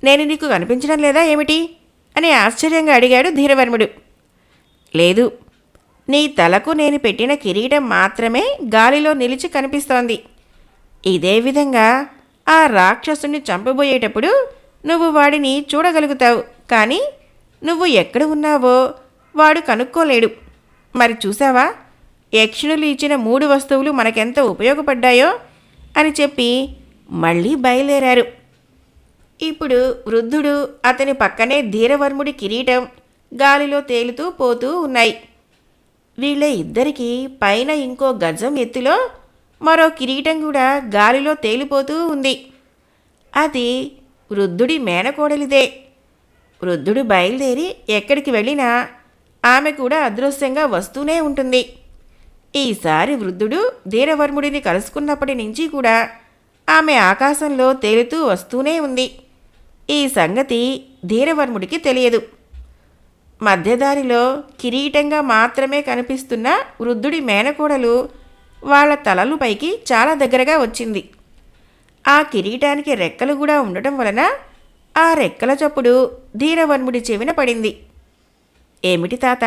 నేను నీకు కనిపించడం లేదా ఏమిటి అని ఆశ్చర్యంగా అడిగాడు ధీరవర్ముడు. లేదు, నీ తలకు నేను పెట్టిన కిరీటం మాత్రమే గాలిలో నిలిచి కనిపిస్తోంది. ఇదే విధంగా ఆ రాక్షసుని చంపబోయేటప్పుడు నువ్వు వాడిని చూడగలుగుతావు, కానీ నువ్వు ఎక్కడ ఉన్నావో వాడు కనుక్కోలేడు. మరి చూసావా, యక్షుణులు ఇచ్చిన 3 వస్తువులు మనకెంత ఉపయోగపడ్డాయో అని చెప్పి మళ్ళీ బయలుదేరారు. ఇప్పుడు వృద్ధుడు, అతని పక్కనే ధీరవర్ముడి కిరీటం గాలిలో తేలుతూ పోతూ ఉన్నాయి. వీళ్ళ ఇద్దరికీ పైన ఇంకో గజం ఎత్తులో మరో కిరీటం కూడా గాలిలో తేలిపోతూ ఉంది. అది వృద్ధుడి మేనకోడలిదే. వృద్ధుడు బయలుదేరి ఎక్కడికి వెళ్ళినా ఆమె కూడా అదృశ్యంగా వస్తూనే ఉంటుంది. ఈసారి వృద్ధుడు ధీరవర్ముడిని కలుసుకున్నప్పటి నుంచి కూడా ఆమె ఆకాశంలో తేలుతూ వస్తూనే ఉంది. ఈ సంగతి ధీరవర్ముడికి తెలియదు. మధ్యదారిలో కిరీటంగా మాత్రమే కనిపిస్తున్న వృద్ధుడి మేనకోడలు వాళ్ళ తలలు పైకి చాలా దగ్గరగా వచ్చింది. ఆ కిరీటానికి రెక్కలు కూడా ఉండటం వలన ఆ రెక్కల చప్పుడు ధీరవర్ముడి చెవిన పడింది. ఏమిటి తాత,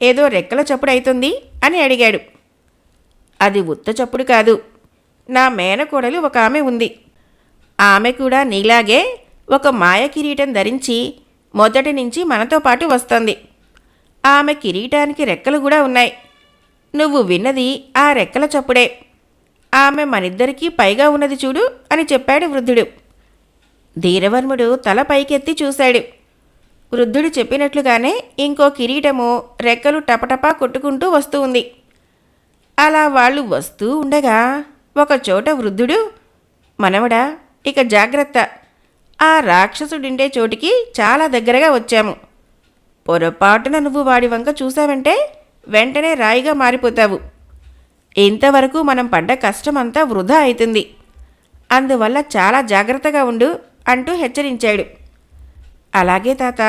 ఏదో రెక్కల చప్పుడు అవుతుంది అని అడిగాడు. అది ఉత్త చప్పుడు కాదు, నా మేనకోడలు ఒక ఆమె ఉంది. ఆమె కూడా నీలాగే ఒక మాయ కిరీటం ధరించి మొదటి నుంచి మనతో పాటు వస్తోంది. ఆమె కిరీటానికి రెక్కలు కూడా ఉన్నాయి. నువ్వు విన్నది ఆ రెక్కల చప్పుడే. ఆమె మనిద్దరికీ పైగా ఉన్నది చూడు అని చెప్పాడు వృద్ధుడు. ధీరవర్ముడు తల పైకెత్తి చూశాడు. వృద్ధుడు చెప్పినట్లుగానే ఇంకో కిరీటము రెక్కలు టపటపా కొట్టుకుంటూ వస్తూ ఉంది. అలా వాళ్ళు వస్తూ ఉండగా ఒకచోట వృద్ధుడు, మనవడా, ఇక జాగ్రత్త, ఆ రాక్షసుడిండే చోటికి చాలా దగ్గరగా వచ్చాము. పొరపాటున నువ్వు వాడి వంక చూసావంటే వెంటనే రాయిగా మారిపోతావు. ఇంతవరకు మనం పడ్డ కష్టమంతా వృధా అవుతుంది. అందువల్ల చాలా జాగ్రత్తగా ఉండు అంటూ హెచ్చరించాడు. అలాగే తాత,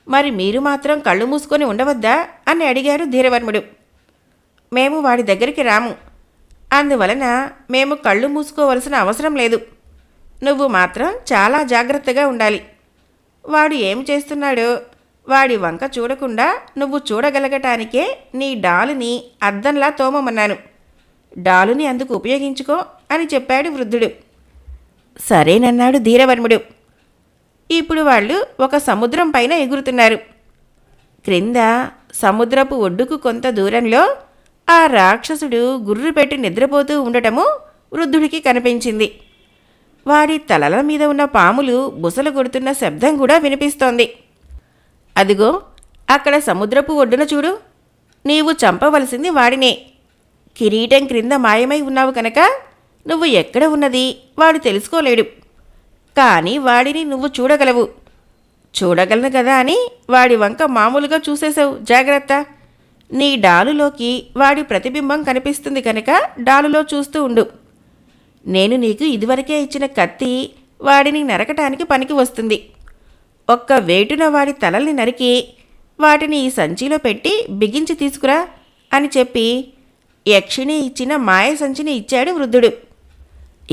మరి మీరు మాత్రం కళ్ళు మూసుకొని ఉండవద్దా అని అడిగాడు ధీరవర్ముడు. మేము వాడి దగ్గరికి రాము, అందువలన మేము కళ్ళు మూసుకోవలసిన అవసరం లేదు. నువ్వు మాత్రం చాలా జాగ్రత్తగా ఉండాలి. వాడు ఏం చేస్తున్నాడో వాడి వంక చూడకుండా నువ్వు చూడగలగటానికే నీ డాలుని అద్దంలా తోమమన్నాను. డాలుని అందుకు ఉపయోగించుకో అని చెప్పాడు వృద్ధుడు. సరేనన్నాడు ధీరవర్ముడు. ఇప్పుడు వాళ్ళు ఒక సముద్రం పైన ఎగురుతున్నారు. క్రింద సముద్రపు ఒడ్డుకు కొంత దూరంలో ఆ రాక్షసుడు గుర్రు పెట్టి నిద్రపోతూ ఉండటము వృద్ధుడికి కనిపించింది. వాడి తలల మీద ఉన్న పాములు బుసలు కొడుతున్న శబ్దం కూడా వినిపిస్తోంది. అదిగో అక్కడ సముద్రపు ఒడ్డున చూడు, నీవు చంపవలసింది వాడినే. కిరీటం క్రింద మాయమై ఉన్నావు కనుక నువ్వు ఎక్కడ ఉన్నది వాడు తెలుసుకోలేడు. కానీ వాడిని నువ్వు చూడగలవు. చూడగలను కదా అని వాడి వంక మామూలుగా చూసేశావు, జాగ్రత్త. నీ డాలులోకి వాడి ప్రతిబింబం కనిపిస్తుంది కనుక డాలులో చూస్తూ ఉండు. నేను నీకు ఇదివరకే ఇచ్చిన కత్తి వాడిని నరకటానికి పనికి వస్తుంది. ఒక్క వేటున వాడి తలల్ని నరికి వాటిని ఈ సంచిలో పెట్టి బిగించి తీసుకురా అని చెప్పి యక్షిణి ఇచ్చిన మాయ సంచిని ఇచ్చాడు వృద్ధుడు.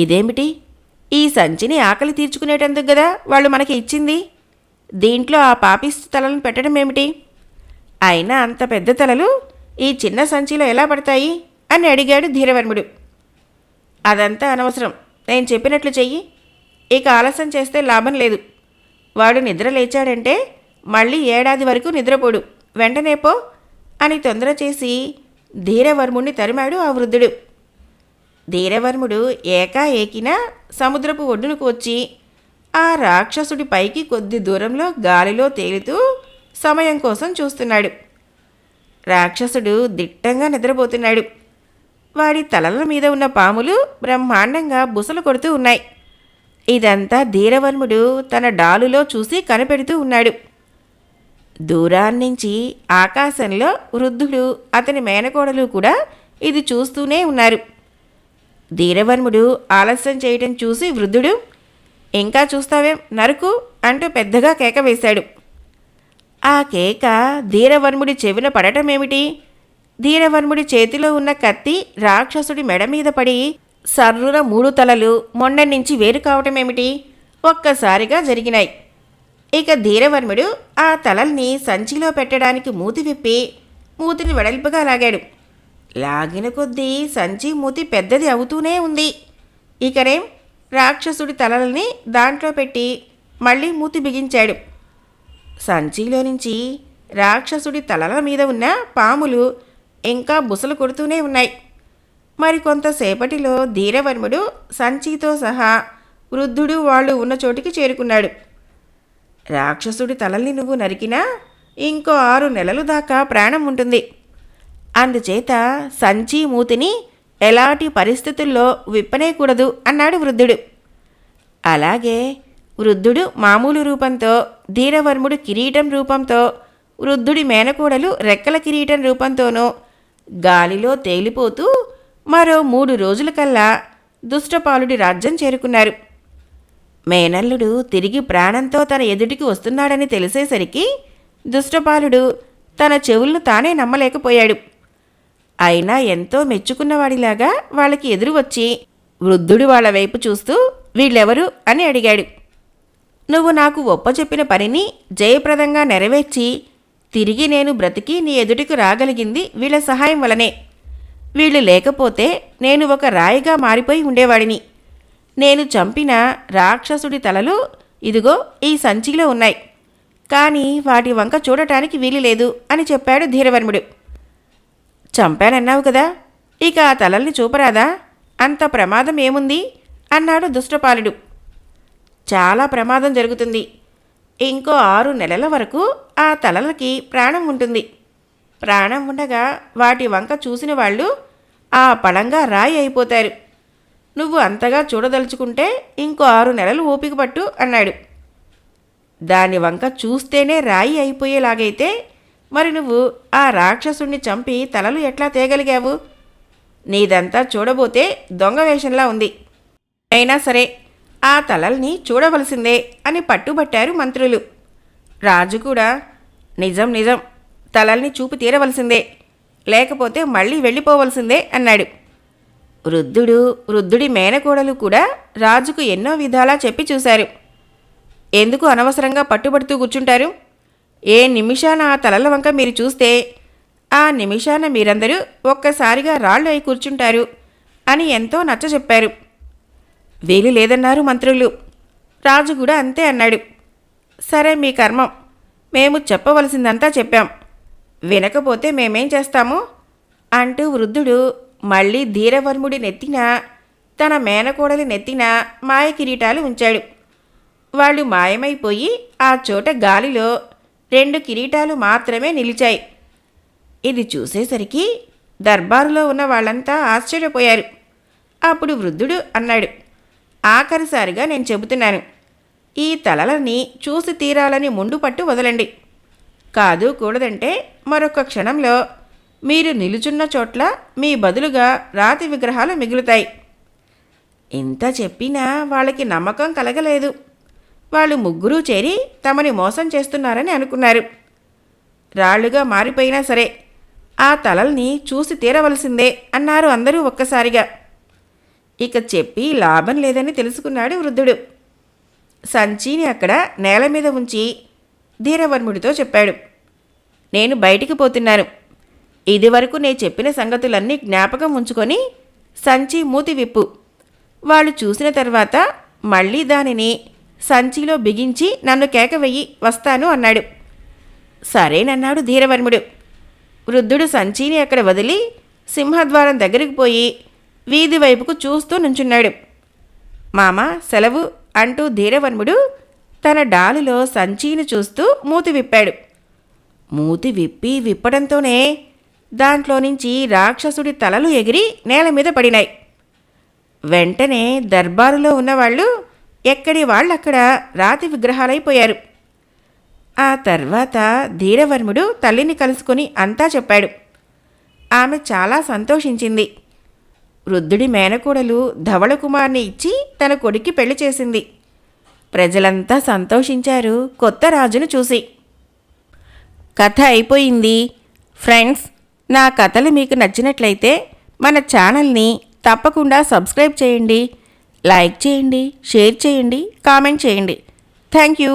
ఇదేమిటి, ఈ సంచిని ఆకలి తీర్చుకునేటందుకు గదా వాళ్ళు మనకి ఇచ్చింది. దీంట్లో ఆ పాపిస్తు తలలను పెట్టడం ఏమిటి? అయినా అంత పెద్ద తలలు ఈ చిన్న సంచిలో ఎలా పడతాయి అని అడిగాడు ధీరవర్ముడు. అదంతా అనవసరం, నేను చెప్పినట్లు చెయ్యి. ఇక ఆలస్యం చేస్తే లాభం లేదు. వాడు నిద్ర లేచాడంటే మళ్ళీ ఏడాది వరకు నిద్రపోడు. వెంటనే పో అని తొందర చేసి ధీరవర్ముడిని తరిమాడు ఆ వృద్ధుడు. ధీరవర్ముడు ఏకాఏకిన సముద్రపు ఒడ్డునకు వచ్చి ఆ రాక్షసుడి పైకి కొద్ది దూరంలో గాలిలో తేలుతూ సమయం కోసం చూస్తున్నాడు. రాక్షసుడు దిట్టంగా నిద్రపోతున్నాడు. వాడి తలల మీద ఉన్న పాములు బ్రహ్మాండంగా బుసలు కొడుతూ ఉన్నాయి. ఇదంతా ధీరవర్ముడు తన డాలులో చూసి కనిపెడుతూ ఉన్నాడు. దూరాన్నించి ఆకాశంలో వృద్ధుడు అతని మేనకోడలు కూడా ఇది చూస్తూనే ఉన్నారు. ధీరవర్ముడు ఆలస్యం చేయటం చూసి వృద్ధుడు, ఇంకా చూస్తావేం, నరుకు అంటూ పెద్దగా కేక వేశాడు. ఆ కేక ధీరవర్ముడి చెవిన పడటమేమిటి? ధీరవర్ముడి చేతిలో ఉన్న కత్తి రాక్షసుడి మెడ మీద పడి సర్రున 3 తలలు మొండ నుంచి వేరు కావటమేమిటి? ఒక్కసారిగా జరిగినాయి. ఇక ధీరవర్ముడు ఆ తలల్ని సంచిలో పెట్టడానికి మూతి విప్పి మూతిని వెడల్పుగా లాగాడు. లాగిన కొద్దీ సంచి మూతి పెద్దది అవుతూనే ఉంది. ఇకనేం రాక్షసుడి తలల్ని దాంట్లో పెట్టి మళ్ళీ మూతి బిగించాడు. సంచిలో నుంచి రాక్షసుడి తలల మీద ఉన్న పాములు ఇంకా బుసలు కొడుతూనే ఉన్నాయి. మరికొంతసేపటిలో ధీరవర్ముడు సంచితో సహా వృద్ధుడు వాళ్ళు ఉన్న చోటికి చేరుకున్నాడు. రాక్షసుడి తలల్ని నువ్వు నరికినా ఇంకో 6 నెలలు దాకా ప్రాణం ఉంటుంది. అందుచేత సంచి మూతిని ఎలాంటి పరిస్థితుల్లో విప్పనేకూడదు అన్నాడు వృద్ధుడు. అలాగే వృద్ధుడు మామూలు రూపంతో, ధీరవర్ముడు కిరీటం రూపంతో, వృద్ధుడి మేనకోడలు రెక్కల కిరీటం రూపంతోనూ గాలిలో తేలిపోతూ మరో 3 రోజులకల్లా దుష్టపాలుడి రాజ్యం చేరుకున్నారు. మేనల్లుడు తిరిగి ప్రాణంతో తన ఎదుటికి వస్తున్నాడని తెలిసేసరికి దుష్టపాలుడు తన చెవులను తానే నమ్మలేకపోయాడు. అయినా ఎంతో మెచ్చుకున్నవాడిలాగా వాళ్ళకి ఎదురు వచ్చి వృద్ధుడు వాళ్ళ వైపు చూస్తూ వీళ్ళెవరు అని అడిగాడు. నువ్వు నాకు ఒప్పచెప్పిన పనిని జయప్రదంగా నెరవేర్చి తిరిగి నేను బ్రతికి నీ ఎదుటికి రాగలిగింది వీళ్ళ సహాయం వలనే. వీళ్ళు లేకపోతే నేను ఒక రాయిగా మారిపోయి ఉండేవాడిని. నేను చంపిన రాక్షసుడి తలలు ఇదిగో ఈ సంచిలో ఉన్నాయి. కానీ వాటి వంక చూడటానికి వీలు లేదు అని చెప్పాడు ధీరవర్ముడు. చంపానన్నావు కదా, ఇక ఆ తలల్ని చూపరాదా? అంత ప్రమాదం ఏముంది అన్నాడు దుష్టపాలుడు. చాలా ప్రమాదం జరుగుతుంది. ఇంకో 6 నెలల వరకు ఆ తలలకి ప్రాణం ఉంటుంది. ప్రాణం ఉండగా వాటి వంక చూసిన వాళ్ళు ఆ పళంగా రాయి అయిపోతారు. నువ్వు అంతగా చూడదలుచుకుంటే ఇంకో 6 నెలలు ఓపిక పట్టు అన్నాడు. దాని వంక చూస్తేనే రాయి అయిపోయేలాగైతే మరి నువ్వు ఆ రాక్షసుణ్ణి చంపి తలలు ఎట్లా తేగలిగావు? నీదంతా చూడబోతే దొంగ వేషంలా ఉంది. అయినా సరే ఆ తలల్ని చూడవలసిందే అని పట్టుబట్టారు మంత్రులు. రాజు కూడా నిజం నిజం, తలల్ని చూపి తీరవలసిందే, లేకపోతే మళ్ళీ వెళ్ళిపోవలసిందే అన్నాడు. వృద్ధుడి మేనకోడలు కూడా రాజుకు ఎన్నో విధాలా చెప్పి చూశారు. ఎందుకు అనవసరంగా పట్టుబడుతూ కూర్చుంటారు? ఏ నిమిషాన ఆ తలల వంక మీరు చూస్తే ఆ నిమిషాన మీరందరూ ఒక్కసారిగా రాళ్ళు అయి కూర్చుంటారు అని ఎంతో నచ్చజెప్పారు. వీలు లేదన్నారు మంత్రులు. రాజు కూడా అంతే అన్నాడు. సరే మీ కర్మం, మేము చెప్పవలసిందంతా చెప్పాం, వినకపోతే మేమేం చేస్తాము అంటూ వృద్ధుడు మళ్ళీ ధీరవర్ముడి నెత్తిన తన మేనకోడలి నెత్తిన మాయ కిరీటాలు ఉంచాడు. వాళ్ళు మాయమైపోయి ఆ చోట గాలిలో 2 కిరీటాలు మాత్రమే నిలిచాయి. ఇది చూసేసరికి దర్బారులో ఉన్న వాళ్ళంతా ఆశ్చర్యపోయారు. అప్పుడు వృద్ధుడు అన్నాడు, ఆఖరిసారిగా నేను చెబుతున్నాను, ఈ తలలని చూసి తీరాలని ముండుపట్టు వదలండి. కాదు కూడదంటే మరొక క్షణంలో మీరు నిలుచున్న చోట్ల మీ బదులుగా రాతి విగ్రహాలు మిగులుతాయి. ఇంత చెప్పినా వాళ్ళకి నమ్మకం కలగలేదు. వాళ్ళు ముగ్గురూ చేరి తమని మోసం చేస్తున్నారని అనుకున్నారు. రాళ్లుగా మారిపోయినా సరే ఆ తలల్ని చూసి తీరవలసిందే అన్నారు అందరూ ఒక్కసారిగా. ఇక చెప్పి లాభం లేదని తెలుసుకున్నాడు వృద్ధుడు. సంచిని అక్కడ నేల మీద ఉంచి ధీరవర్ముడితో చెప్పాడు, నేను బయటికి పోతున్నాను. ఇదివరకు నేను చెప్పిన సంగతులన్నీ జ్ఞాపకం ఉంచుకొని సంచి మూతి విప్పు. వాళ్ళు చూసిన తర్వాత మళ్ళీ దానిని సంచిలో బిగించి నన్ను కేక వెయ్యి, వస్తాను అన్నాడు. సరేనన్నాడు ధీరవర్ముడు. వృద్ధుడు సంచిని అక్కడ వదిలి సింహద్వారం దగ్గరికి పోయి వీధి వైపుకు చూస్తూ నుంచున్నాడు. మామ సెలవు అంటూ ధీరవర్ముడు తన డాలులో సంచిని చూస్తూ మూతి విప్పాడు. మూతి విప్పడంతోనే దాంట్లో నుంచి రాక్షసుడి తలలు ఎగిరి నేల మీద పడినాయి. వెంటనే దర్బారులో ఉన్నవాళ్ళు ఎక్కడి వాళ్ళక్కడ రాతి విగ్రహాలైపోయారు. ఆ తర్వాత ధీరవర్ముడు తల్లిని కలుసుకొని అంతా చెప్పాడు. ఆమె చాలా సంతోషించింది. వృద్ధుడి మేనకోడలు ధవళకుమార్ని ఇచ్చి తన కొడుక్కి పెళ్లి చేసింది. ప్రజలంతా సంతోషించారు కొత్త రాజును చూసి. కథ అయిపోయింది. ఫ్రెండ్స్, నా కథలు మీకు నచ్చినట్లయితే మన ఛానల్ని తప్పకుండా సబ్స్క్రైబ్ చేయండి, లైక్ చేయండి, షేర్ చేయండి, కామెంట్ చేయండి. Thank you.